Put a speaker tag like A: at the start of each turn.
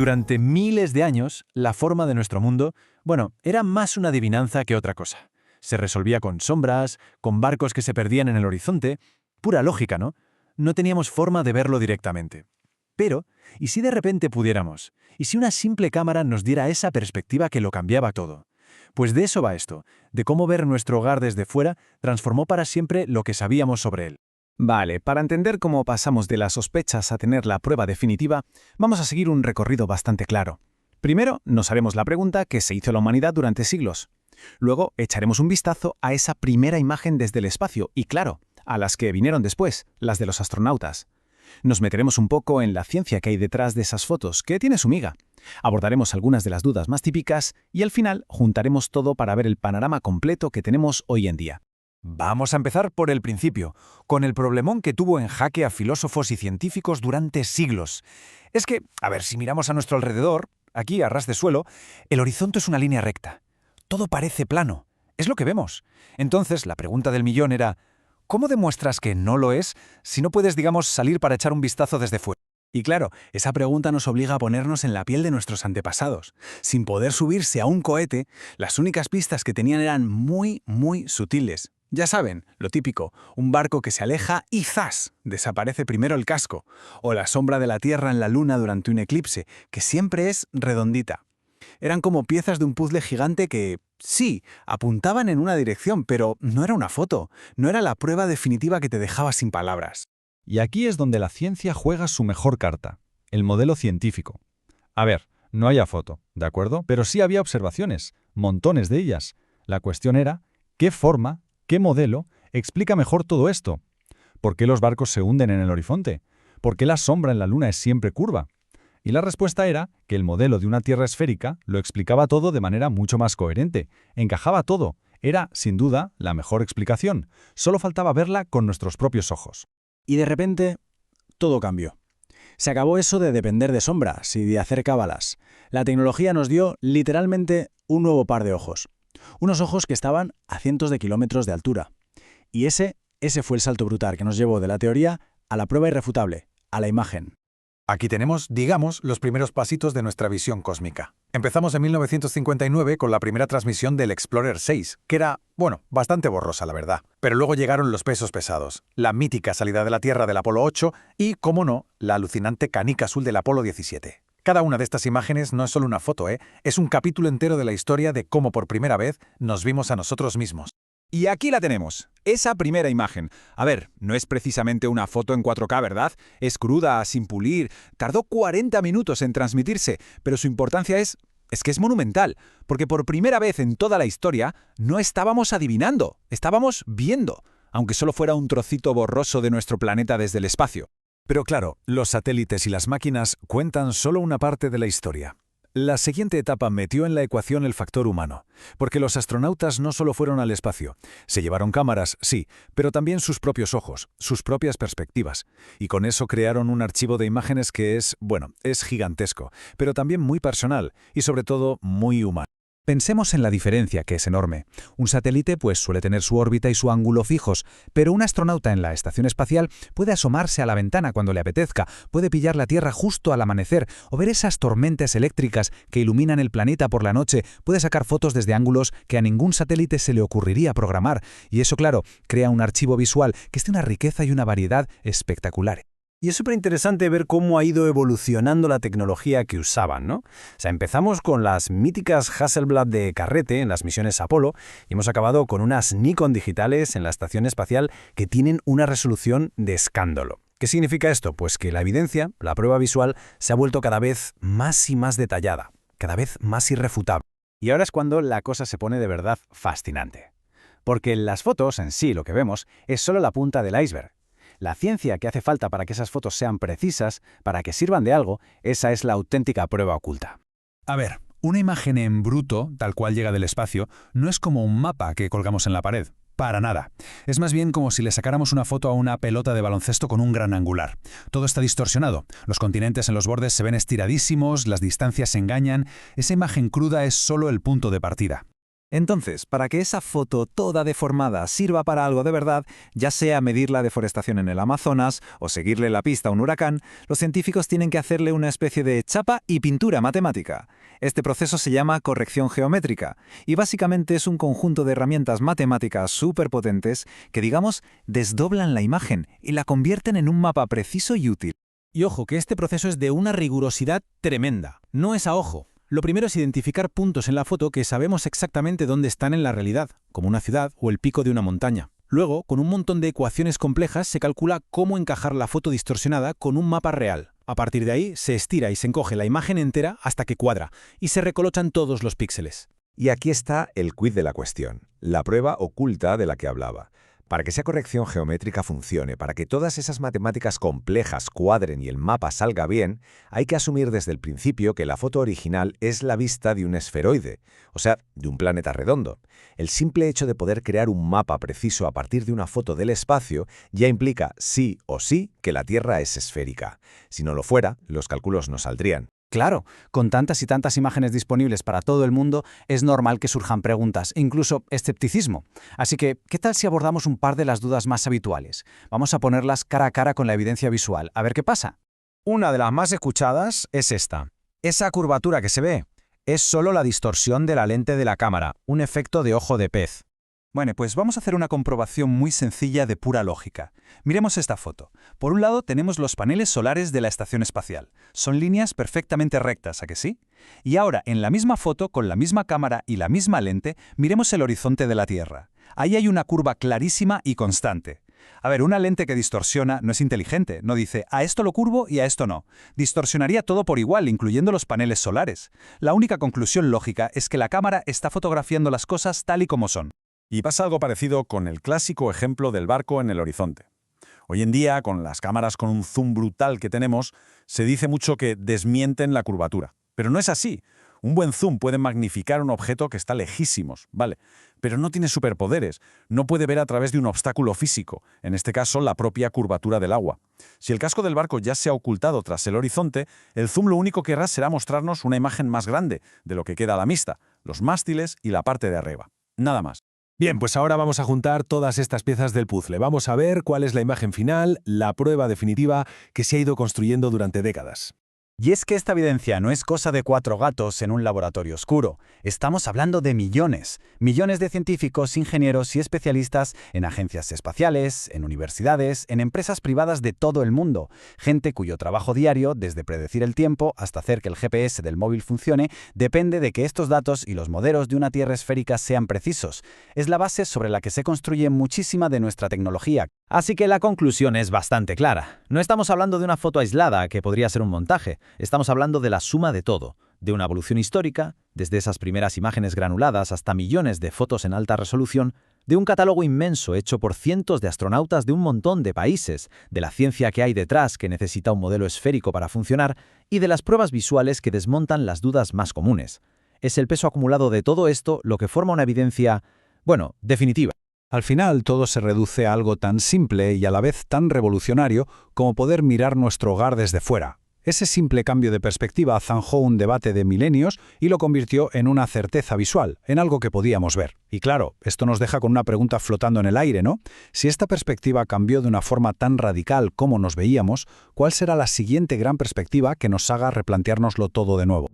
A: Durante miles de años, la forma de nuestro mundo, bueno, era más una adivinanza que otra cosa. Se resolvía con sombras, con barcos que se perdían en el horizonte. Pura lógica, ¿no? No teníamos forma de verlo directamente. Pero, ¿y si de repente pudiéramos? ¿Y si una simple cámara nos diera esa perspectiva que lo cambiaba todo? Pues de eso va esto, de cómo ver nuestro hogar desde fuera transformó para siempre lo que sabíamos sobre él.
B: Vale, para entender cómo pasamos de las sospechas a tener la prueba definitiva, vamos a seguir un recorrido bastante claro. Primero, nos haremos la pregunta que se hizo la humanidad durante siglos. Luego, echaremos un vistazo a esa primera imagen desde el espacio y, claro, a las que vinieron después, las de los astronautas. Nos meteremos un poco en la ciencia que hay detrás de esas fotos, que tiene su miga. Abordaremos algunas de las dudas más típicas y al final juntaremos todo para ver el panorama completo que tenemos hoy en día.
A: Vamos a empezar por el principio, con el problemón que tuvo en jaque a filósofos y científicos durante siglos. Es que, a ver, si miramos a nuestro alrededor, aquí a ras de suelo, el horizonte es una línea recta. Todo parece plano. Es lo que vemos. Entonces, la pregunta del millón era, ¿cómo demuestras que no lo es si no puedes, digamos, salir para echar un vistazo desde fuera?
C: Y claro, esa pregunta nos obliga a ponernos en la piel de nuestros antepasados. Sin poder subirse a un cohete, las únicas pistas que tenían eran muy sutiles. Ya saben, lo típico, un barco que se aleja y ¡zas!, desaparece primero el casco, o la sombra de la Tierra en la Luna durante un eclipse, que siempre es redondita. Eran como piezas de un puzzle gigante que, sí, apuntaban en una dirección, pero no era una foto, no era la prueba definitiva que te dejaba sin palabras.
D: Y aquí es donde la ciencia juega su mejor carta, el modelo científico. A ver, no había foto, ¿de acuerdo? Pero sí había observaciones, montones de ellas. La cuestión era, ¿qué forma, qué modelo explica mejor todo esto? ¿Por qué los barcos se hunden en el horizonte? ¿Por qué la sombra en la Luna es siempre curva? Y la respuesta era que el modelo de una Tierra esférica lo explicaba todo de manera mucho más coherente, encajaba todo, era, sin duda, la mejor explicación, solo faltaba verla con nuestros propios ojos.
C: Y de repente, todo cambió. Se acabó eso de depender de sombras y de hacer cábalas. La tecnología nos dio, literalmente, un nuevo par de ojos. Unos ojos que estaban a cientos de kilómetros de altura. Y ese fue el salto brutal que nos llevó de la teoría a la prueba irrefutable, a la imagen.
A: Aquí tenemos, digamos, los primeros pasitos de nuestra visión cósmica. Empezamos en 1959 con la primera transmisión del Explorer 6, que era, bueno, bastante borrosa, la verdad. Pero luego llegaron los pesos pesados, la mítica salida de la Tierra del Apolo 8 y, cómo no, la alucinante canica azul del Apolo 17. Cada una de estas imágenes no es solo una foto, es un capítulo entero de la historia de cómo por primera vez nos vimos a nosotros mismos.
B: Y aquí la tenemos, esa primera imagen. A ver, no es precisamente una foto en 4K, ¿verdad? Es cruda, sin pulir, tardó 40 minutos en transmitirse, pero su importancia es que es monumental, porque por primera vez en toda la historia no estábamos adivinando, estábamos viendo, aunque solo fuera un trocito borroso de nuestro planeta desde el espacio.
A: Pero claro, los satélites y las máquinas cuentan solo una parte de la historia. La siguiente etapa metió en la ecuación el factor humano, porque los astronautas no solo fueron al espacio, se llevaron cámaras, sí, pero también sus propios ojos, sus propias perspectivas, y con eso crearon un archivo de imágenes que es gigantesco, pero también muy personal y sobre todo muy humano.
D: Pensemos en la diferencia, que es enorme. Un satélite pues suele tener su órbita y su ángulo fijos, pero un astronauta en la estación espacial puede asomarse a la ventana cuando le apetezca, puede pillar la Tierra justo al amanecer o ver esas tormentas eléctricas que iluminan el planeta por la noche, puede sacar fotos desde ángulos que a ningún satélite se le ocurriría programar, y eso, claro, crea un archivo visual que es de una riqueza y una variedad espectaculares.
C: Y es súper interesante ver cómo ha ido evolucionando la tecnología que usaban, ¿no? O sea, empezamos con las míticas Hasselblad de carrete en las misiones Apolo y hemos acabado con unas Nikon digitales en la estación espacial que tienen una resolución de escándalo. ¿Qué significa esto? Pues que la evidencia, la prueba visual, se ha vuelto cada vez más y más detallada, cada vez más irrefutable. Y ahora es cuando la cosa se pone de verdad fascinante. Porque en las fotos en sí lo que vemos es solo la punta del iceberg. La ciencia que hace falta para que esas fotos sean precisas, para que sirvan de algo, esa es la auténtica prueba oculta.
E: A ver, una imagen en bruto, tal cual llega del espacio, no es como un mapa que colgamos en la pared. Para nada. Es más bien como si le sacáramos una foto a una pelota de baloncesto con un gran angular. Todo está distorsionado. Los continentes en los bordes se ven estiradísimos, las distancias se engañan. Esa imagen cruda es solo el punto de partida.
B: Entonces, para que esa foto toda deformada sirva para algo de verdad, ya sea medir la deforestación en el Amazonas o seguirle la pista a un huracán, los científicos tienen que hacerle una especie de chapa y pintura matemática. Este proceso se llama corrección geométrica y básicamente es un conjunto de herramientas matemáticas superpotentes que, digamos, desdoblan la imagen y la convierten en un mapa preciso y útil.
C: Y ojo, que este proceso es de una rigurosidad tremenda. No es a ojo. Lo primero es identificar puntos en la foto que sabemos exactamente dónde están en la realidad, como una ciudad o el pico de una montaña. Luego, con un montón de ecuaciones complejas, se calcula cómo encajar la foto distorsionada con un mapa real. A partir de ahí, se estira y se encoge la imagen entera hasta que cuadra, y se recolochan todos los píxeles.
F: Y aquí está el quid de la cuestión, la prueba oculta de la que hablaba. Para que esa corrección geométrica funcione, para que todas esas matemáticas complejas cuadren y el mapa salga bien, hay que asumir desde el principio que la foto original es la vista de un esferoide, o sea, de un planeta redondo. El simple hecho de poder crear un mapa preciso a partir de una foto del espacio ya implica sí o sí que la Tierra es esférica. Si no lo fuera, los cálculos no saldrían.
B: Claro, con tantas y tantas imágenes disponibles para todo el mundo, es normal que surjan preguntas, e incluso escepticismo. Así que, ¿qué tal si abordamos un par de las dudas más habituales? Vamos a ponerlas cara a cara con la evidencia visual, a ver qué pasa.
C: Una de las más escuchadas es esta. Esa curvatura que se ve es solo la distorsión de la lente de la cámara, un efecto de ojo de pez.
E: Bueno, pues vamos a hacer una comprobación muy sencilla de pura lógica. Miremos esta foto. Por un lado tenemos los paneles solares de la estación espacial. Son líneas perfectamente rectas, ¿a que sí? Y ahora, en la misma foto, con la misma cámara y la misma lente, miremos el horizonte de la Tierra. Ahí hay una curva clarísima y constante. A ver, una lente que distorsiona no es inteligente, no dice a esto lo curvo y a esto no. Distorsionaría todo por igual, incluyendo los paneles solares. La única conclusión lógica es que la cámara está fotografiando las cosas tal y como son.
A: Y pasa algo parecido con el clásico ejemplo del barco en el horizonte. Hoy en día, con las cámaras con un zoom brutal que tenemos, se dice mucho que desmienten la curvatura. Pero no es así. Un buen zoom puede magnificar un objeto que está lejísimos, ¿vale? Pero no tiene superpoderes. No puede ver a través de un obstáculo físico, en este caso la propia curvatura del agua. Si el casco del barco ya se ha ocultado tras el horizonte, el zoom lo único que hará será mostrarnos una imagen más grande de lo que queda a la vista, los mástiles y la parte de arriba. Nada más.
G: Bien, pues ahora vamos a juntar todas estas piezas del puzzle. Vamos a ver cuál es la imagen final, la prueba definitiva que se ha ido construyendo durante décadas.
C: Y es que esta evidencia no es cosa de 4 gatos en un laboratorio oscuro. Estamos hablando de millones. Millones de científicos, ingenieros y especialistas en agencias espaciales, en universidades, en empresas privadas de todo el mundo. Gente cuyo trabajo diario, desde predecir el tiempo hasta hacer que el GPS del móvil funcione, depende de que estos datos y los modelos de una Tierra esférica sean precisos. Es la base sobre la que se construye muchísima de nuestra tecnología. Así que la conclusión es bastante clara. No estamos hablando de una foto aislada que podría ser un montaje. Estamos hablando de la suma de todo, de una evolución histórica, desde esas primeras imágenes granuladas hasta millones de fotos en alta resolución, de un catálogo inmenso hecho por cientos de astronautas de un montón de países, de la ciencia que hay detrás que necesita un modelo esférico para funcionar y de las pruebas visuales que desmontan las dudas más comunes. Es el peso acumulado de todo esto lo que forma una evidencia, bueno, definitiva.
E: Al final, todo se reduce a algo tan simple y a la vez tan revolucionario como poder mirar nuestro hogar desde fuera. Ese simple cambio de perspectiva zanjó un debate de milenios y lo convirtió en una certeza visual, en algo que podíamos ver. Y claro, esto nos deja con una pregunta flotando en el aire, ¿no? Si esta perspectiva cambió de una forma tan radical como nos veíamos, ¿cuál será la siguiente gran perspectiva que nos haga replanteárnoslo todo de nuevo?